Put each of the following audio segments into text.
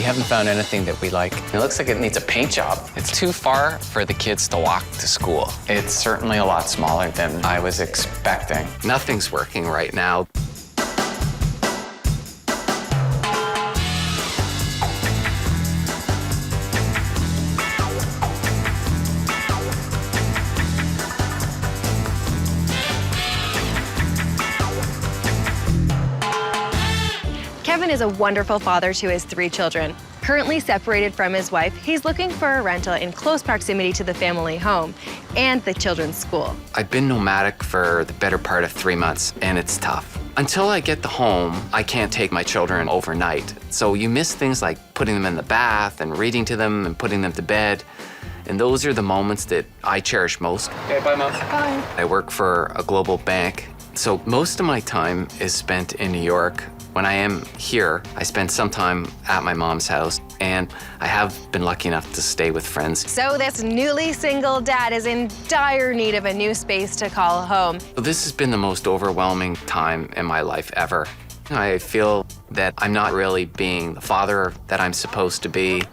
We haven't found anything that we like. It looks like it needs a paint job. It's too far for the kids to walk to school. It's certainly a lot smaller than I was expecting. Nothing's working right now. Kevin is a wonderful father to his 3 children. Currently separated from his wife, he's looking for a rental in close proximity to the family home and the children's school. I've been nomadic for the better part of 3 months, and it's tough. Until I get the home, I can't take my children overnight. So you miss things like putting them in the bath and reading to them and putting them to bed. And those are the moments that I cherish most. Okay, bye, Mom. Bye. I work for a global bank, so most of my time is spent in New York. When I am here, I spend some time at my mom's house, and I have been lucky enough to stay with friends. So this newly single dad is in dire need of a new space to call home. This has been the most overwhelming time in my life ever. I feel that I'm not really being the father that I'm supposed to be.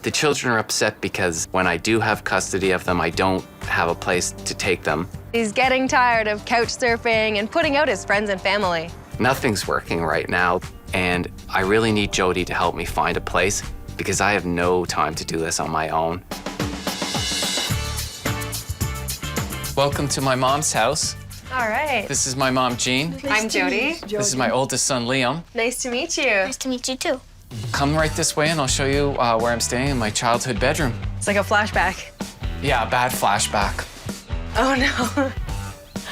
The children are upset because when I do have custody of them, I don't have a place to take them. He's getting tired of couch surfing and putting out his friends and family. Nothing's working right now, and I really need Jodi to help me find a place because I have no time to do this on my own. Welcome to my mom's house. All right. This is my mom, Jean. I'm Jodi. This is my oldest son, Liam. Nice to meet you. Nice to meet you too. Come right this way and I'll show you where I'm staying in my childhood bedroom. It's like a flashback. Yeah, a bad flashback. Oh no.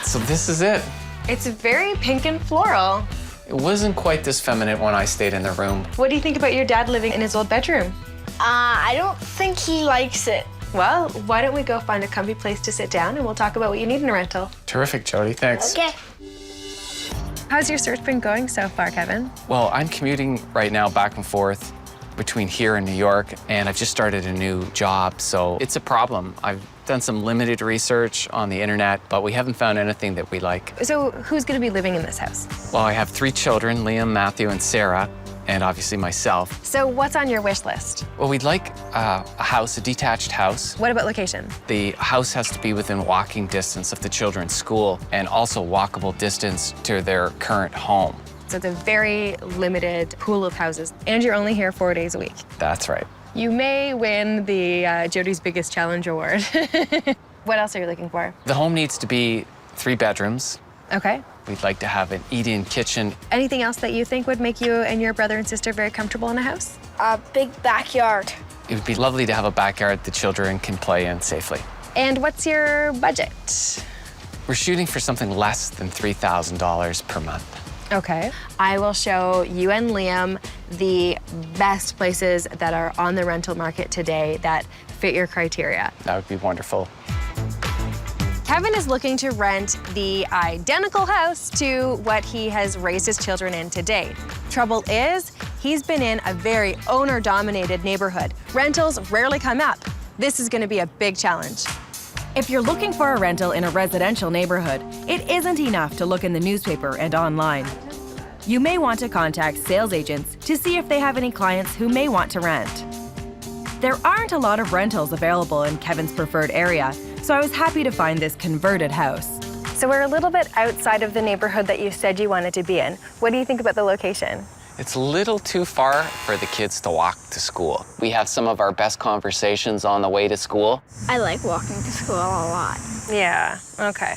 So this is it. It's very pink and floral. It wasn't quite this feminine when I stayed in the room. What do you think about your dad living in his old bedroom? I don't think he likes it. Well, why don't we go find a comfy place to sit down and we'll talk about what you need in a rental. Terrific, Jodi, thanks. Okay. How's your search been going so far, Kevin? Well, I'm commuting right now back and forth between here and New York, and I've just started a new job, so it's a problem. I've done some limited research on the internet, but we haven't found anything that we like. So who's gonna be living in this house? Well, I have 3 children, Liam, Matthew, and Sarah, and obviously myself. So what's on your wish list? Well, we'd like a house, a detached house. What about location? The house has to be within walking distance of the children's school and also walkable distance to their current home. So it's a very limited pool of houses, and you're only here 4 days a week. That's right. You may win the Jodi's Biggest Challenge award. What else are you looking for? The home needs to be 3 bedrooms. Okay. We'd like to have an eat-in kitchen. Anything else that you think would make you and your brother and sister very comfortable in a house? A big backyard. It would be lovely to have a backyard the children can play in safely. And what's your budget? We're shooting for something less than $3,000 per month. Okay. I will show you and Liam the best places that are on the rental market today that fit your criteria. That would be wonderful. Kevin is looking to rent the identical house to what he has raised his children in to date. Trouble is, he's been in a very owner-dominated neighborhood. Rentals rarely come up. This is going to be a big challenge. If you're looking for a rental in a residential neighborhood, it isn't enough to look in the newspaper and online. You may want to contact sales agents to see if they have any clients who may want to rent. There aren't a lot of rentals available in Kevin's preferred area, so I was happy to find this converted house. So we're a little bit outside of the neighborhood that you said you wanted to be in. What do you think about the location? It's a little too far for the kids to walk to school. We have some of our best conversations on the way to school. I like walking to school a lot. Yeah, okay.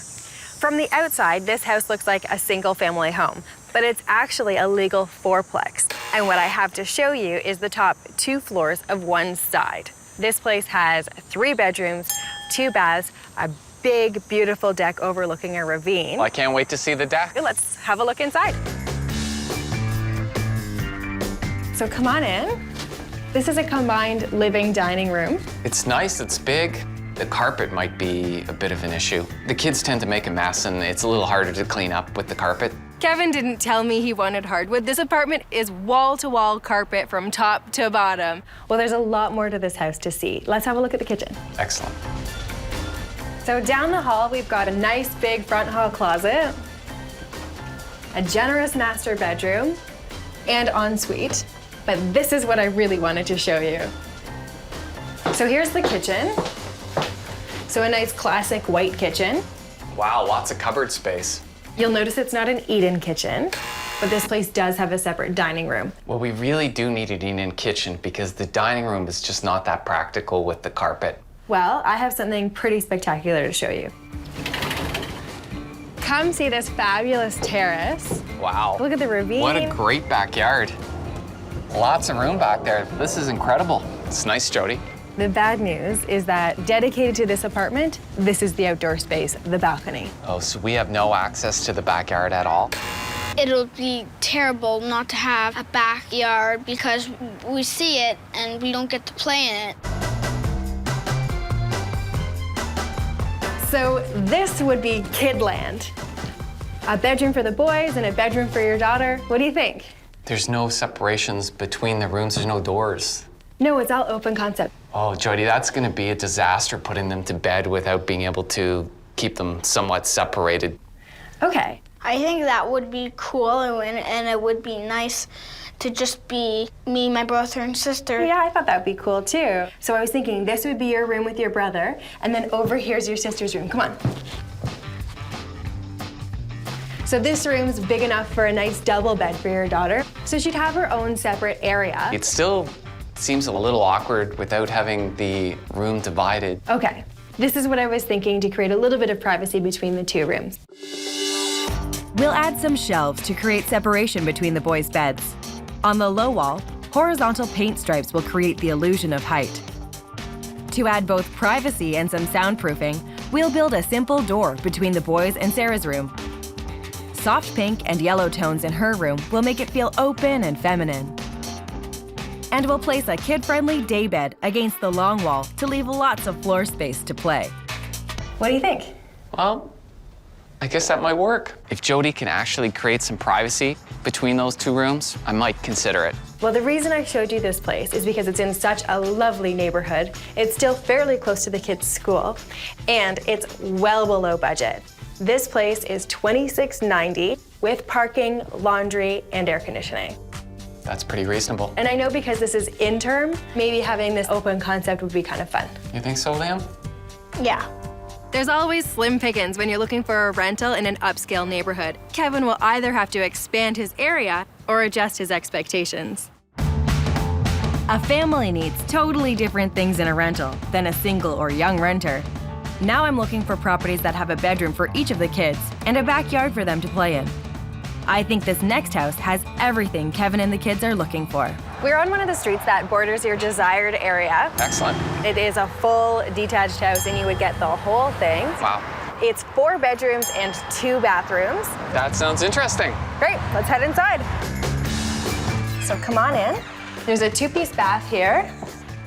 From the outside, this house looks like a single family home, but it's actually a legal fourplex. And what I have to show you is the top 2 floors of one side. This place has 3 bedrooms, 2 baths, a big, beautiful deck overlooking a ravine. Well, I can't wait to see the deck. Let's have a look inside. So come on in. This is a combined living dining room. It's nice, it's big. The carpet might be a bit of an issue. The kids tend to make a mess, and it's a little harder to clean up with the carpet. Kevin didn't tell me he wanted hardwood. This apartment is wall-to-wall carpet from top to bottom. Well, there's a lot more to this house to see. Let's have a look at the kitchen. Excellent. So down the hall, we've got a nice big front hall closet, a generous master bedroom, and ensuite. but this is what I really wanted to show you. So here's the kitchen. So a nice classic white kitchen. Wow, lots of cupboard space. You'll notice it's not an eat-in kitchen, but this place does have a separate dining room. Well, we really do need an eat-in kitchen because the dining room is just not that practical with the carpet. Well, I have something pretty spectacular to show you. Come see this fabulous terrace. Wow. Look at the ravine. What a great backyard. Lots of room back there. This is incredible. It's nice, Jodi. The bad news is that dedicated to this apartment, this is the outdoor space, the balcony. Oh, so we have no access to the backyard at all? It'll be terrible not to have a backyard because we see it and we don't get to play in it. So this would be kidland. A bedroom for the boys and a bedroom for your daughter. What do you think? There's no separations between the rooms. There's no doors. No, it's all open concept. Oh, Jodi, that's going to be a disaster putting them to bed without being able to keep them somewhat separated. Okay. I think that would be cool and it would be nice to just be me, my brother, and sister. Yeah, I thought that would be cool too. So I was thinking this would be your room with your brother, and then over here's your sister's room. Come on. So this room's big enough for a nice double bed for your daughter. So she'd have her own separate area. It still seems a little awkward without having the room divided. Okay, this is what I was thinking to create a little bit of privacy between the two rooms. We'll add some shelves to create separation between the boys' beds. On the low wall, horizontal paint stripes will create the illusion of height. To add both privacy and some soundproofing, we'll build a simple door between the boys' and Sarah's room. Soft pink and yellow tones in her room will make it feel open and feminine. And we'll place a kid-friendly daybed against the long wall to leave lots of floor space to play. What do you think? Well, I guess that might work. If Jodi can actually create some privacy between those two rooms, I might consider it. Well, the reason I showed you this place is because it's in such a lovely neighborhood. It's still fairly close to the kids' school, and it's well below budget. This place is $26.90 with parking, laundry, and air conditioning. That's pretty reasonable. And I know because this is interim, maybe having this open concept would be kind of fun. You think so, Liam? Yeah. There's always slim pickings when you're looking for a rental in an upscale neighborhood. Kevin will either have to expand his area or adjust his expectations. A family needs totally different things in a rental than a single or young renter. Now I'm looking for properties that have a bedroom for each of the kids and a backyard for them to play in. I think this next house has everything Kevin and the kids are looking for. We're on one of the streets that borders your desired area. Excellent. It is a full detached house and you would get the whole thing. Wow. It's 4 bedrooms and 2 bathrooms. That sounds interesting. Great, let's head inside. So come on in. There's a 2-piece bath here.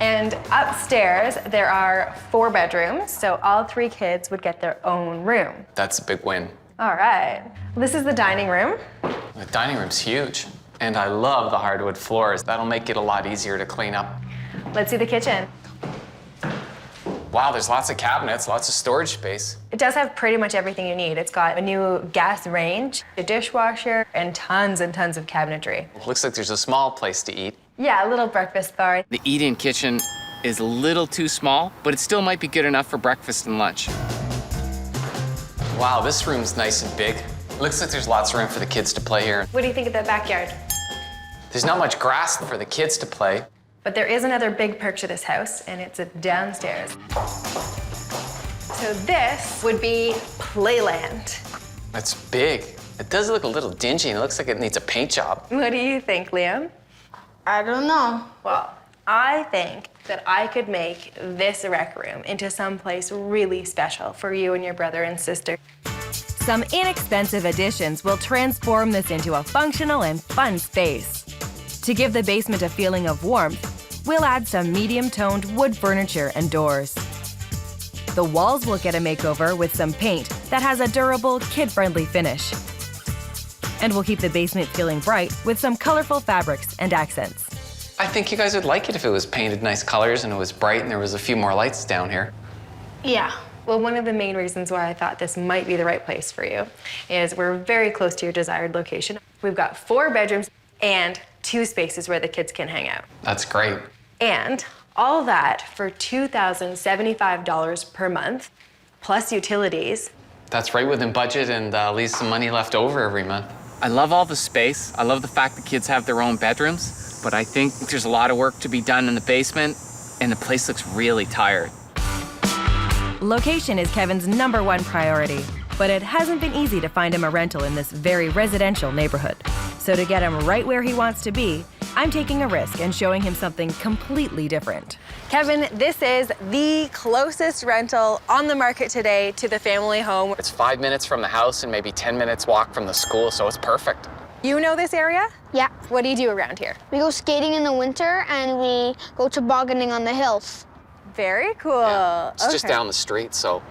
And upstairs, there are 4 bedrooms. So all 3 kids would get their own room. That's a big win. All right. This is the dining room. The dining room's huge. And I love the hardwood floors. That'll make it a lot easier to clean up. Let's see the kitchen. Wow, there's lots of cabinets, lots of storage space. It does have pretty much everything you need. It's got a new gas range, a dishwasher, and tons of cabinetry. Looks like there's a small place to eat. Yeah, a little breakfast bar. The eat-in kitchen is a little too small, but it still might be good enough for breakfast and lunch. Wow, this room's nice and big. Looks like there's lots of room for the kids to play here. What do you think of the backyard? There's not much grass for the kids to play. But there is another big perk to this house, and it's downstairs. So this would be Playland. That's big. It does look a little dingy, and it looks like it needs a paint job. What do you think, Liam? I don't know. Well, I think that I could make this rec room into someplace really special for you and your brother and sister. Some inexpensive additions will transform this into a functional and fun space. To give the basement a feeling of warmth, we'll add some medium-toned wood furniture and doors. The walls will get a makeover with some paint that has a durable, kid-friendly finish. And we'll keep the basement feeling bright with some colorful fabrics and accents. I think you guys would like it if it was painted nice colors and it was bright and there was a few more lights down here. Yeah. Well, one of the main reasons why I thought this might be the right place for you is we're very close to your desired location. We've got 4 bedrooms and 2 spaces where the kids can hang out. That's great. And all that for $2,075 per month, plus utilities. That's right within budget and leaves some money left over every month. I love all the space. I love the fact that kids have their own bedrooms, but I think there's a lot of work to be done in the basement, and the place looks really tired. Location is Kevin's #1 priority, but it hasn't been easy to find him a rental in this very residential neighborhood. So to get him right where he wants to be, I'm taking a risk and showing him something completely different. Kevin, this is the closest rental on the market today to the family home. It's 5 minutes from the house and maybe 10 minutes walk from the school, so it's perfect. You know this area? Yeah. What do you do around here? We go skating in the winter and we go tobogganing on the hills. Very cool. Yeah. It's just Okay. down the street, so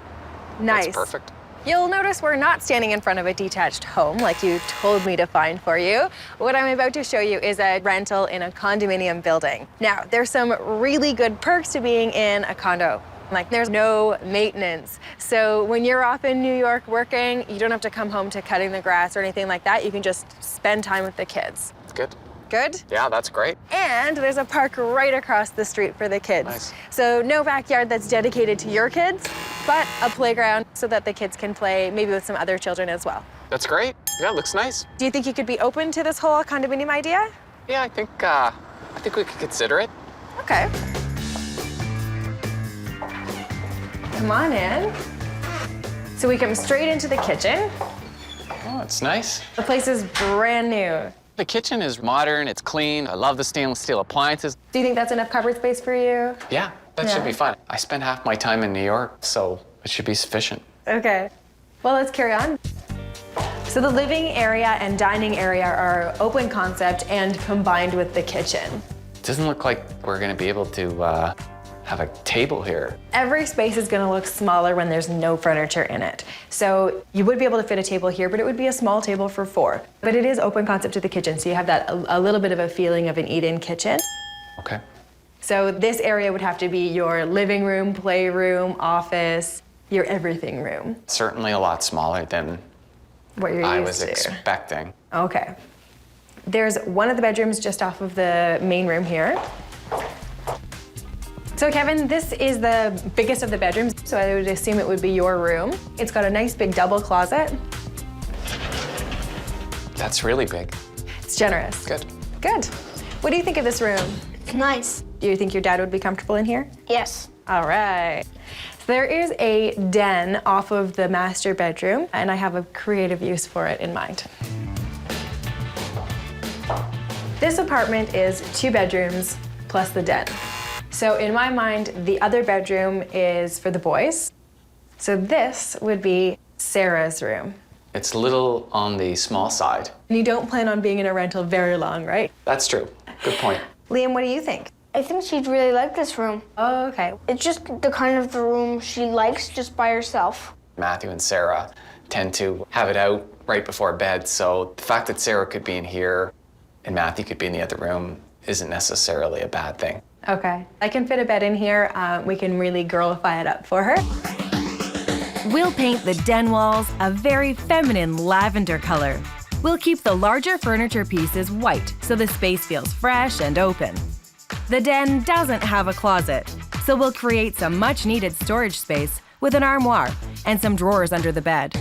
Nice. it's perfect. You'll notice we're not standing in front of a detached home like you told me to find for you. What I'm about to show you is a rental in a condominium building. Now, there's some really good perks to being in a condo. Like there's no maintenance. So when you're off in New York working, you don't have to come home to cutting the grass or anything like that. You can just spend time with the kids. It's good. Good? Yeah, that's great. And there's a park right across the street for the kids. Nice. So no backyard that's dedicated to your kids, but a playground so that the kids can play maybe with some other children as well. That's great. Yeah, it looks nice. Do you think you could be open to this whole condominium idea? Yeah, I think we could consider it. Okay. Come on in. So we come straight into the kitchen. Oh, it's nice. The place is brand new. The kitchen is modern, it's clean. I love the stainless steel appliances. Do you think that's enough cupboard space for you? Yeah, that should be fun. I spend half my time in New York, so it should be sufficient. Okay. Well, let's carry on. So the living area and dining area are open concept and combined with the kitchen. It doesn't look like we're gonna be able to have a table here. Every space is gonna look smaller when there's no furniture in it. So you would be able to fit a table here, but it would be a small table for 4. But it is open concept to the kitchen, so you have that a little bit of a feeling of an eat-in kitchen. Okay. So this area would have to be your living room, playroom, office, your everything room. Certainly a lot smaller than What you're I used was to. expecting. Okay. There's one of the bedrooms just off of the main room here. So Kevin, this is the biggest of the bedrooms, so I would assume it would be your room. It's got a nice big double closet. That's really big. It's generous. Good. Good. What do you think of this room? It's nice. Do you think your dad would be comfortable in here? Yes. All right. So there is a den off of the master bedroom, and I have a creative use for it in mind. This apartment is 2 bedrooms plus the den. So in my mind, the other bedroom is for the boys. So this would be Sarah's room. It's a little on the small side. And you don't plan on being in a rental very long, right? That's true. Good point. Liam, what do you think? I think she'd really like this room. Oh, okay. It's just the kind of the room she likes just by herself. Matthew and Sarah tend to have it out right before bed, so the fact that Sarah could be in here and Matthew could be in the other room isn't necessarily a bad thing. Okay. I can fit a bed in here. We can really girlify it up for her. We'll paint the den walls a very feminine lavender color. We'll keep the larger furniture pieces white so the space feels fresh and open. The den doesn't have a closet, so we'll create some much-needed storage space with an armoire and some drawers under the bed.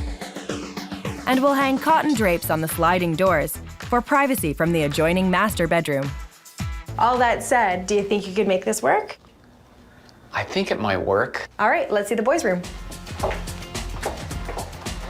And we'll hang cotton drapes on the sliding doors for privacy from the adjoining master bedroom. All that said, do you think you could make this work? I think it might work. All right, let's see the boys' room.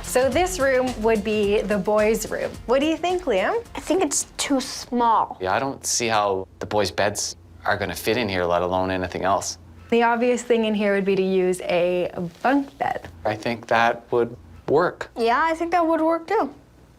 So this room would be the boys' room. What do you think, Liam? I think it's too small. Yeah, I don't see how the boys' beds are gonna fit in here, let alone anything else. The obvious thing in here would be to use a bunk bed. I think that would work. Yeah, I think that would work too.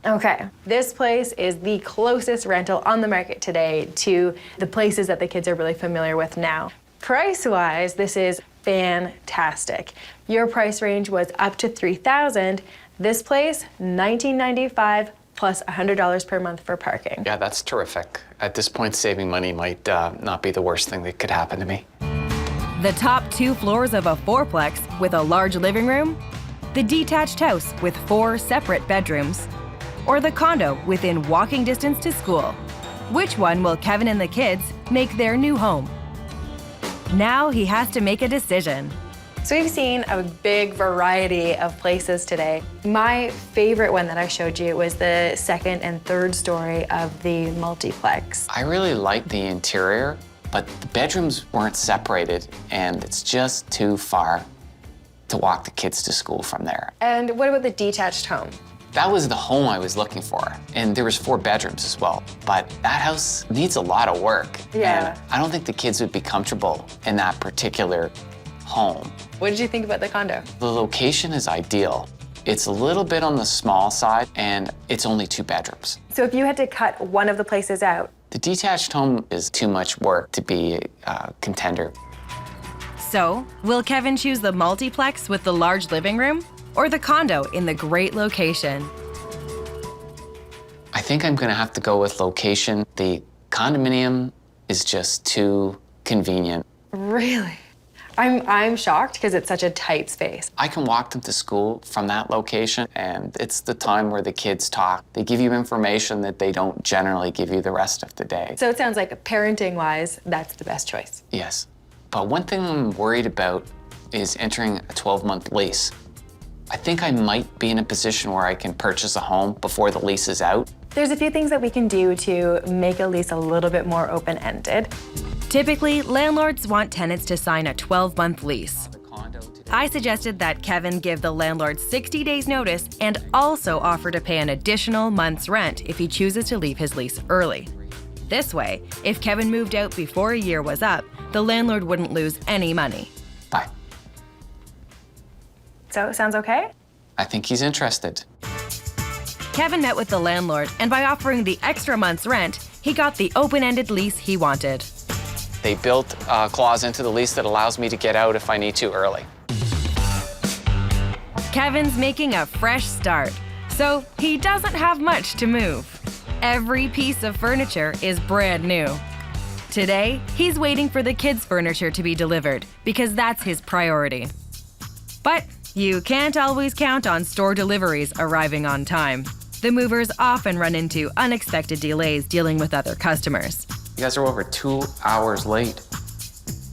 Okay, this place is the closest rental on the market today to the places that the kids are really familiar with now. Price-wise, this is fantastic. Your price range was up to $3,000. This place, $1,995 plus $100 per month for parking. Yeah, that's terrific. At this point, saving money might not be the worst thing that could happen to me. The top 2 floors of a fourplex with a large living room, the detached house with 4 separate bedrooms, or the condo within walking distance to school. Which one will Kevin and the kids make their new home? Now he has to make a decision. So we've seen a big variety of places today. My favorite one that I showed you was the second and third story of the multiplex. I really like the interior, but the bedrooms weren't separated, and it's just too far to walk the kids to school from there. And what about the detached home? That was the home I was looking for, and there was 4 bedrooms as well. But that house needs a lot of work. Yeah. And I don't think the kids would be comfortable in that particular home. What did you think about the condo? The location is ideal. It's a little bit on the small side, and it's only 2 bedrooms. So if you had to cut one of the places out, The detached home is too much work to be a contender. So, will Kevin choose the multiplex with the large living room or the condo in the great location? I think I'm gonna have to go with location. The condominium is just too convenient. really? I'm shocked because it's such a tight space. I can walk them to school from that location, and it's the time where the kids talk. They give you information that they don't generally give you the rest of the day. So it sounds like parenting-wise, that's the best choice. Yes. But one thing I'm worried about is entering a 12-month lease. I think I might be in a position where I can purchase a home before the lease is out. There's a few things that we can do to make a lease a little bit more open-ended. Typically, landlords want tenants to sign a 12-month lease. I suggested that Kevin give the landlord 60 days notice and also offer to pay an additional month's rent if he chooses to leave his lease early. This way, if Kevin moved out before a year was up, the landlord wouldn't lose any money. Bye. So, sounds okay? I think he's interested. Kevin met with the landlord, and by offering the extra month's rent, he got the open-ended lease he wanted. They built a clause into the lease that allows me to get out if I need to early. Kevin's making a fresh start, so he doesn't have much to move. Every piece of furniture is brand new. Today, he's waiting for the kids' furniture to be delivered because that's his priority. But you can't always count on store deliveries arriving on time. The movers often run into unexpected delays dealing with other customers. You guys are over 2 hours late,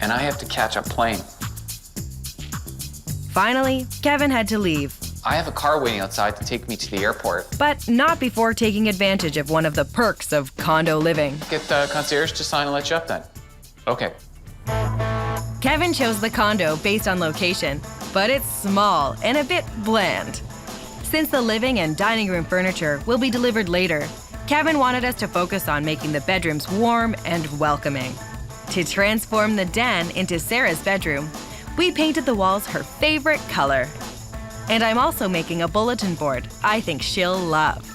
and I have to catch a plane. Finally, Kevin had to leave, I have a car waiting outside to take me to the airport. but not before taking advantage of one of the perks of condo living. Get the concierge to sign and let you up then. Okay. Kevin chose the condo based on location, but it's small and a bit bland. Since the living and dining room furniture will be delivered later, Kevin wanted us to focus on making the bedrooms warm and welcoming. To transform the den into Sarah's bedroom, we painted the walls her favorite color. And I'm also making a bulletin board I think she'll love.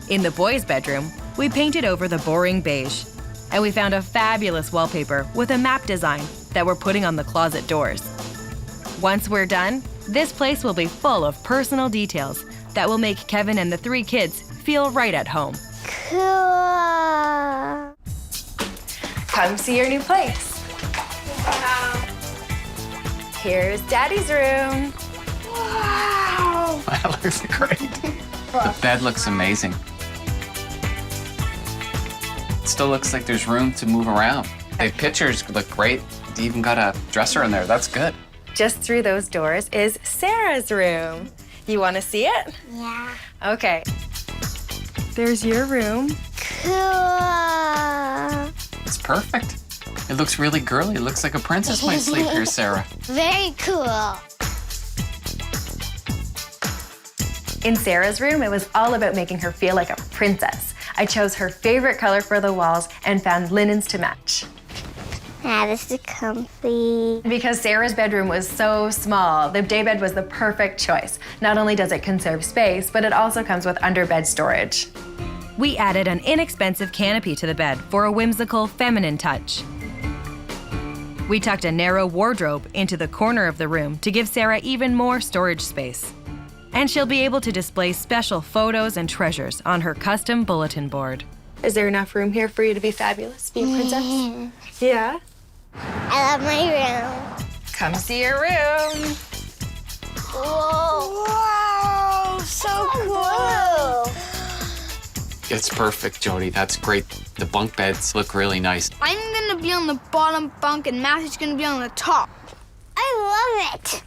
In the boys' bedroom, we painted over the boring beige, and we found a fabulous wallpaper with a map design that we're putting on the closet doors. Once we're done, this place will be full of personal details that will make Kevin and the 3 kids feel right at home. Cool. Come see your new place. Wow. Here's Daddy's room. Wow. That looks great. The bed looks amazing. It still looks like there's room to move around. The pictures look great. You even got a dresser in there. That's good. Just through those doors is Sarah's room. You want to see it? Yeah. Okay. There's your room. Cool. It's perfect. It looks really girly. It looks like a princess might sleep here, Sarah. Very cool. In Sarah's room, it was all about making her feel like a princess. I chose her favorite color for the walls and found linens to match. Yeah, this is comfy. Because Sarah's bedroom was so small, the daybed was the perfect choice. Not only does it conserve space, but it also comes with underbed storage. We added an inexpensive canopy to the bed for a whimsical, feminine touch. We tucked a narrow wardrobe into the corner of the room to give Sarah even more storage space. And she'll be able to display special photos and treasures on her custom bulletin board. Is there enough room here for you to be fabulous, be a princess? Yeah? I love my room. Come see your room. Whoa. Wow, so cool. It's perfect, Jodi. That's great. The bunk beds look really nice. I'm gonna be on the bottom bunk and Matthew's gonna be on the top. I love it.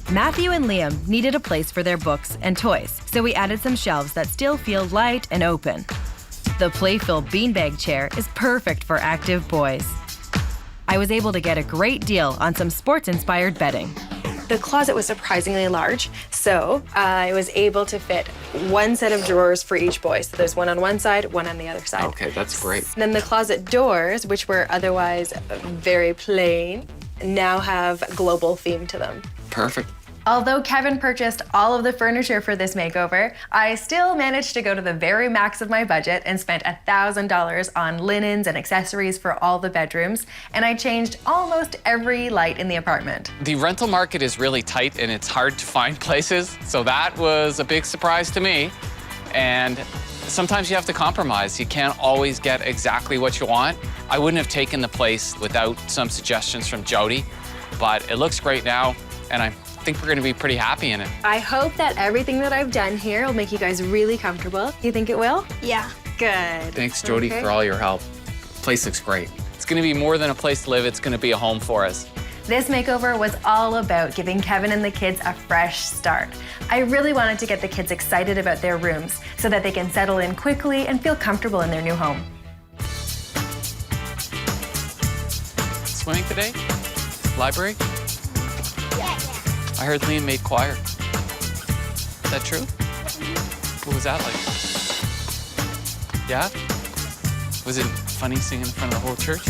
Matthew and Liam needed a place for their books and toys, so we added some shelves that still feel light and open. The playful beanbag chair is perfect for active boys. I was able to get a great deal on some sports-inspired bedding. The closet was surprisingly large, so I was able to fit one set of drawers for each boy. So there's one on one side, one on the other side. Okay, that's great. Then the closet doors, which were otherwise very plain, now have global theme to them. Perfect. Although Kevin purchased all of the furniture for this makeover, I still managed to go to the very max of my budget and spent $1,000 on linens and accessories for all the bedrooms, and I changed almost every light in the apartment. The rental market is really tight and it's hard to find places, so that was a big surprise to me. And sometimes you have to compromise. You can't always get exactly what you want. I wouldn't have taken the place without some suggestions from Jodi, but it looks great now, and I think we're gonna be pretty happy in it. I hope that everything that I've done here will make you guys really comfortable. You think it will? Yeah. Good. Thanks, Jodi, Okay. for all your help. Place looks great. It's gonna be more than a place to live, it's gonna be a home for us. This makeover was all about giving Kevin and the kids a fresh start. I really wanted to get the kids excited about their rooms so that they can settle in quickly and feel comfortable in their new home. Swimming today? Library? Yeah. I heard Liam made choir. Is that true? What was that like? Yeah? Was it funny singing in front of the whole church?